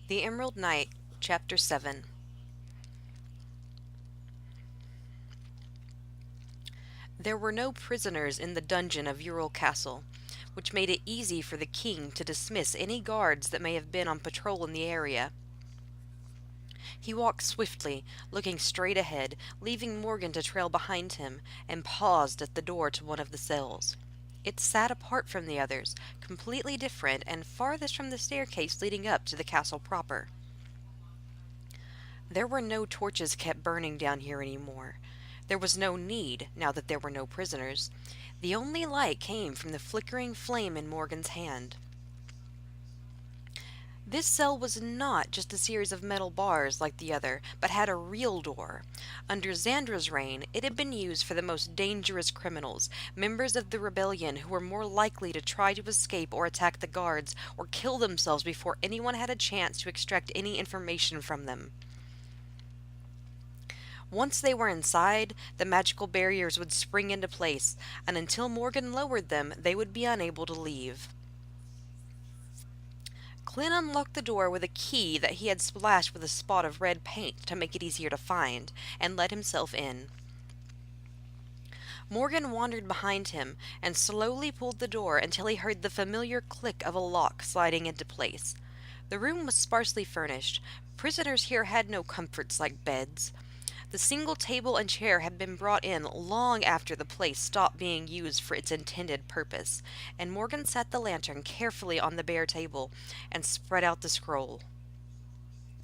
The Emerald Knight, Chapter 7. There were no prisoners in the dungeon of Ural Castle, which made it easy for the king to dismiss any guards that may have been on patrol in the area. He walked swiftly, looking straight ahead, leaving Morgan to trail behind him, and paused at the door to one of the cells. It sat apart from the others, completely different and farthest from the staircase leading up to the castle proper. There were no torches kept burning down here anymore. There was no need, now that there were no prisoners. The only light came from the flickering flame in Morgan's hand. This cell was not just a series of metal bars like the other, but had a real door. Under Xandra's reign, it had been used for the most dangerous criminals, members of the rebellion who were more likely to try to escape or attack the guards, or kill themselves before anyone had a chance to extract any information from them. Once they were inside, the magical barriers would spring into place, and until Morgan lowered them, they would be unable to leave. Clint unlocked the door with a key that he had splashed with a spot of red paint to make it easier to find, and let himself in. Morgan wandered behind him and slowly pulled the door until he heard the familiar click of a lock sliding into place. The room was sparsely furnished. Prisoners here had no comforts like beds. The single table and chair had been brought in long after the place stopped being used for its intended purpose, and Morgan set the lantern carefully on the bare table and spread out the scroll.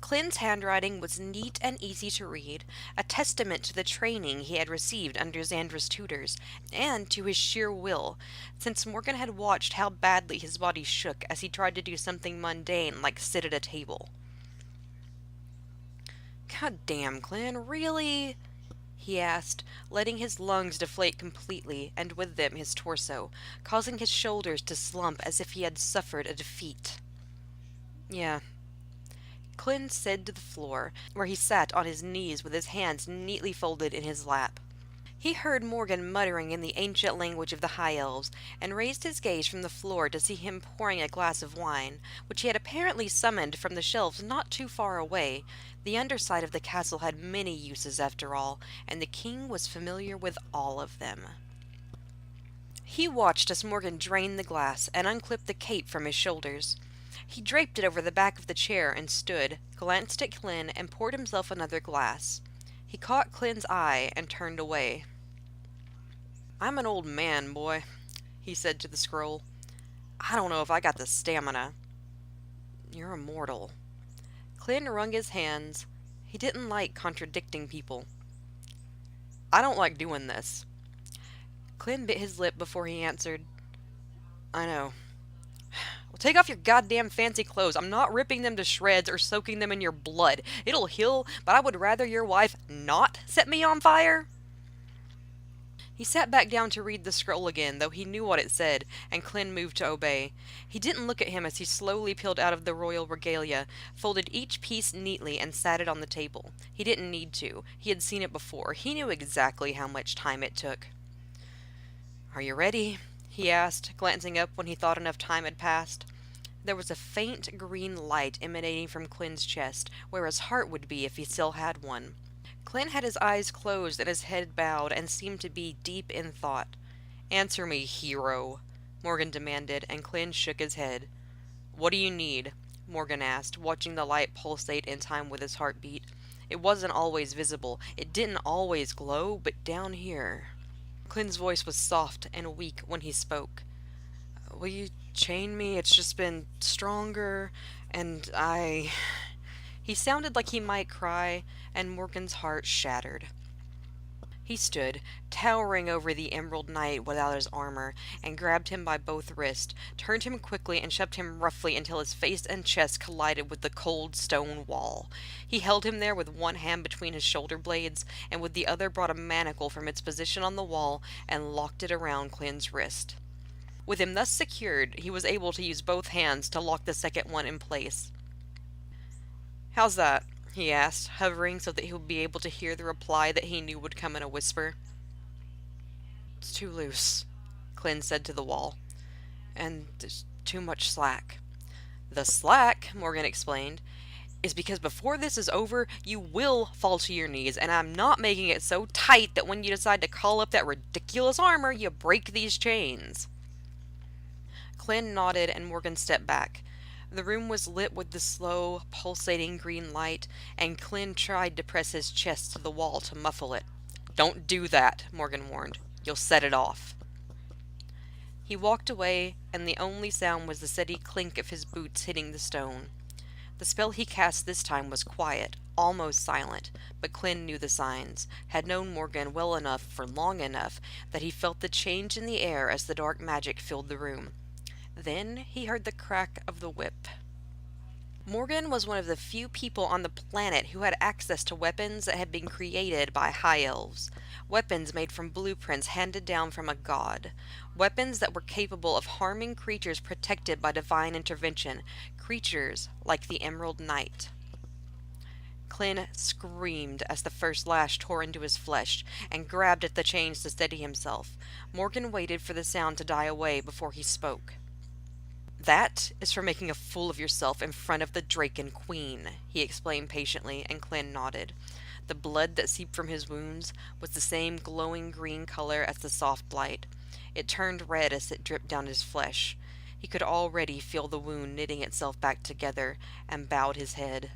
Clint's handwriting was neat and easy to read, a testament to the training he had received under Xandra's tutors, and to his sheer will, since Morgan had watched how badly his body shook as he tried to do something mundane like sit at a table. "God damn, Clint, really?" he asked, letting his lungs deflate completely, and with them his torso, causing his shoulders to slump as if he had suffered a defeat. "Yeah," Clint said to the floor, where he sat on his knees with his hands neatly folded in his lap. He heard Morgan muttering in the ancient language of the High Elves, and raised his gaze from the floor to see him pouring a glass of wine, which he had apparently summoned from the shelves not too far away. The underside of the castle had many uses after all, and the king was familiar with all of them. He watched as Morgan drained the glass and unclipped the cape from his shoulders. He draped it over the back of the chair and stood, glanced at Clint, and poured himself another glass. He caught Clint's eye and turned away. "I'm an old man, boy," he said to the scroll. "I don't know if I got the stamina." "You're immortal." Clint wrung his hands. He didn't like contradicting people. "I don't like doing this." Clint bit his lip before he answered, "I know." "Well, take off your goddamn fancy clothes. I'm not ripping them to shreds or soaking them in your blood. It'll heal, but I would rather your wife not set me on fire." He sat back down to read the scroll again, though he knew what it said, and Clint moved to obey. He didn't look at him as he slowly peeled out of the royal regalia, folded each piece neatly, and sat it on the table. He didn't need to. He had seen it before. He knew exactly how much time it took. "Are you ready?" he asked, glancing up when he thought enough time had passed. There was a faint green light emanating from Clint's chest, where his heart would be if he still had one. Clint had his eyes closed and his head bowed and seemed to be deep in thought. "Answer me, hero," Morgan demanded, and Clint shook his head. "What do you need?" Morgan asked, watching the light pulsate in time with his heartbeat. It wasn't always visible. It didn't always glow, but down here. Clint's voice was soft and weak when he spoke. "Will you chain me? It's just been stronger, and I—" He sounded like he might cry, and Morgan's heart shattered. He stood, towering over the Emerald Knight without his armor, and grabbed him by both wrists, turned him quickly, and shoved him roughly until his face and chest collided with the cold stone wall. He held him there with one hand between his shoulder blades, and with the other brought a manacle from its position on the wall and locked it around Clint's wrist. With him thus secured, he was able to use both hands to lock the second one in place. "How's that?" he asked, hovering so that he would be able to hear the reply that he knew would come in a whisper. "It's too loose," Clint said to the wall. "And there's too much slack." "The slack," Morgan explained, is because before this is over, you will fall to your knees, and I'm not making it so tight that when you decide to call up that ridiculous armor, you break these chains. Clint nodded and Morgan stepped back. The room was lit with the slow, pulsating green light, and Clint tried to press his chest to the wall to muffle it. "Don't do that," Morgan warned. "You'll set it off." He walked away, and the only sound was the steady clink of his boots hitting the stone. The spell he cast this time was quiet, almost silent, but Clint knew the signs, had known Morgan well enough for long enough that he felt the change in the air as the dark magic filled the room. Then he heard the crack of the whip. Morgan was one of the few people on the planet who had access to weapons that had been created by high elves. Weapons made from blueprints handed down from a god. Weapons that were capable of harming creatures protected by divine intervention. Creatures like the Emerald Knight. Clint screamed as the first lash tore into his flesh and grabbed at the chains to steady himself. Morgan waited for the sound to die away before he spoke. "That is for making a fool of yourself in front of the Draken Queen," he explained patiently, and Clint nodded. The blood that seeped from his wounds was the same glowing green color as the soft light. It turned red as it dripped down his flesh. He could already feel the wound knitting itself back together, and bowed his head.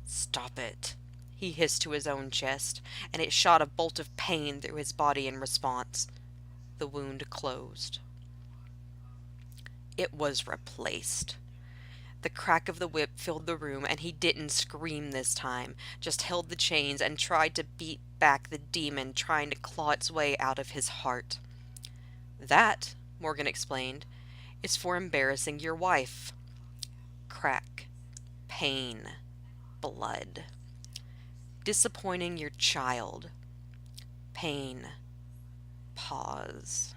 "Stop it," he hissed to his own chest, and it shot a bolt of pain through his body in response. The wound closed. It was replaced. The crack of the whip filled the room, and he didn't scream this time, just held the chains and tried to beat back the demon trying to claw its way out of his heart. "That," Morgan explained, "is for embarrassing your wife." Crack. Pain. Blood. Disappointing your child. Pain. Pause.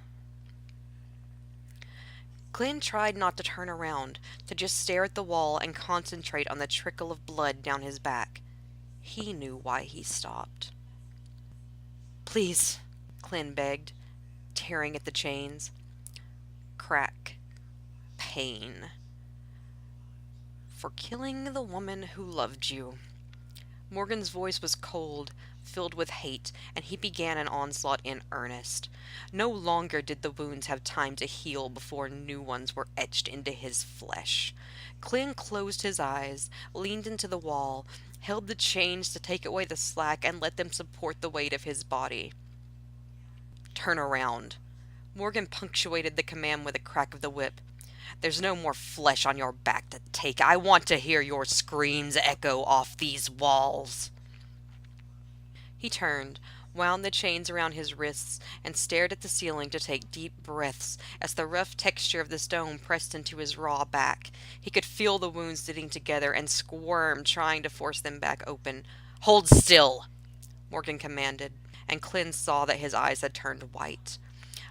Clint tried not to turn around, to just stare at the wall and concentrate on the trickle of blood down his back. He knew why he stopped. "Please," Clint begged, tearing at the chains. Crack. Pain. "For killing the woman who loved you." Morgan's voice was cold, filled with hate, and he began an onslaught in earnest. No longer did the wounds have time to heal before new ones were etched into his flesh. Clint closed his eyes, leaned into the wall, held the chains to take away the slack, and let them support the weight of his body. "Turn around." Morgan punctuated the command with a crack of the whip. "There's no more flesh on your back to take. I want to hear your screams echo off these walls." He turned, wound the chains around his wrists, and stared at the ceiling to take deep breaths as the rough texture of the stone pressed into his raw back. He could feel the wounds knitting together and squirm, trying to force them back open. "Hold still," Morgan commanded, and Clint saw that his eyes had turned white.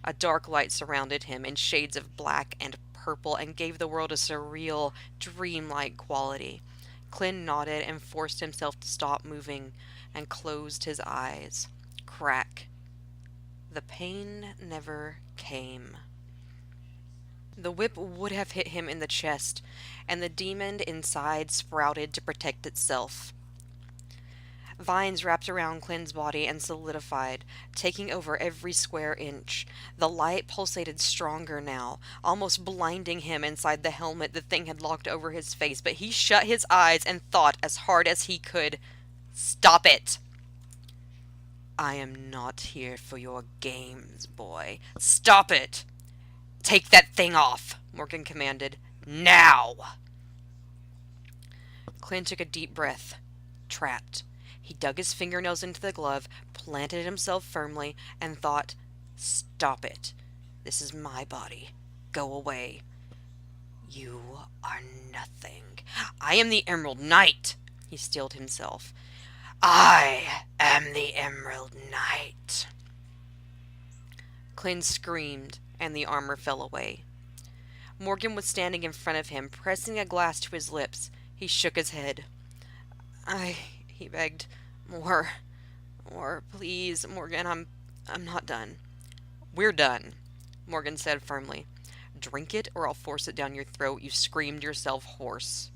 A dark light surrounded him in shades of black and purple and gave the world a surreal, dreamlike quality. Clint nodded and forced himself to stop moving and closed his eyes. Crack. The pain never came. The whip would have hit him in the chest, and the demon inside sprouted to protect itself. Vines wrapped around Clint's body and solidified, taking over every square inch. The light pulsated stronger now, almost blinding him inside the helmet the thing had locked over his face, but he shut his eyes and thought as hard as he could. "Stop it!" "I am not here for your games, boy. Stop it!" "Take that thing off," Morgan commanded. "Now!" Clint took a deep breath. Trapped. He dug his fingernails into the glove, planted himself firmly, and thought, "Stop it. This is my body. Go away." "You are nothing." "I am the Emerald Knight," he steeled himself. "I am the Emerald Knight." Clint screamed, and the armor fell away. Morgan was standing in front of him, pressing a glass to his lips. He shook his head. He begged. More, please, Morgan, I'm not done." "We're done," Morgan said firmly. "Drink it or I'll force it down your throat. You screamed yourself hoarse."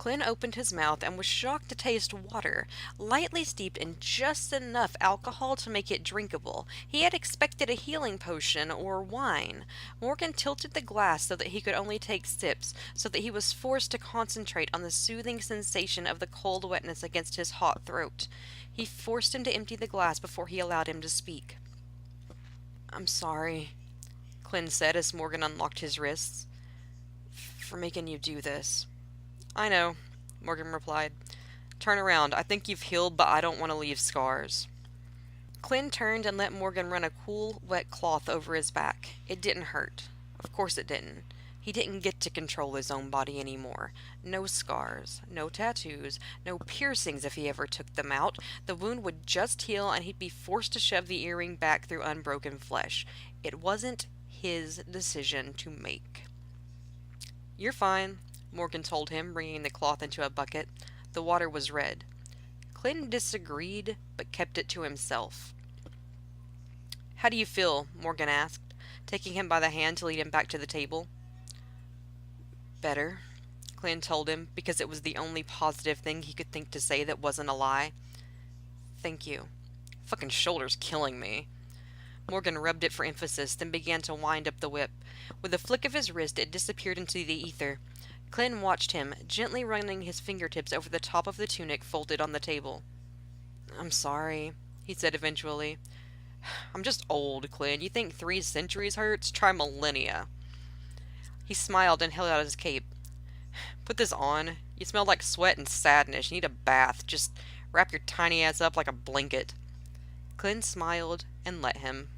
Clint opened his mouth and was shocked to taste water, lightly steeped in just enough alcohol to make it drinkable. He had expected a healing potion or wine. Morgan tilted the glass so that he could only take sips, so that he was forced to concentrate on the soothing sensation of the cold wetness against his hot throat. He forced him to empty the glass before he allowed him to speak. "I'm sorry," Clint said as Morgan unlocked his wrists, "for making you do this." "I know," Morgan replied. "Turn around. I think you've healed, but I don't want to leave scars." Clint turned and let Morgan run a cool, wet cloth over his back. It didn't hurt. Of course it didn't. He didn't get to control his own body anymore. No scars, no tattoos, no piercings if he ever took them out. The wound would just heal and he'd be forced to shove the earring back through unbroken flesh. It wasn't his decision to make. "You're fine," Morgan told him, bringing the cloth into a bucket. The water was red. Clinton disagreed, but kept it to himself. "How do you feel?" Morgan asked, taking him by the hand to lead him back to the table. "Better," Clinton told him, because it was the only positive thing he could think to say that wasn't a lie. "Thank you. Fucking shoulder's killing me." Morgan rubbed it for emphasis, then began to wind up the whip. With a flick of his wrist, it disappeared into the ether. Clinton watched him, gently running his fingertips over the top of the tunic folded on the table. "I'm sorry," he said eventually. "I'm just old, Clint. You think 3 centuries hurts? Try millennia." He smiled and held out his cape. "Put this on. You smell like sweat and sadness. You need a bath. Just wrap your tiny ass up like a blanket." Clint smiled and let him.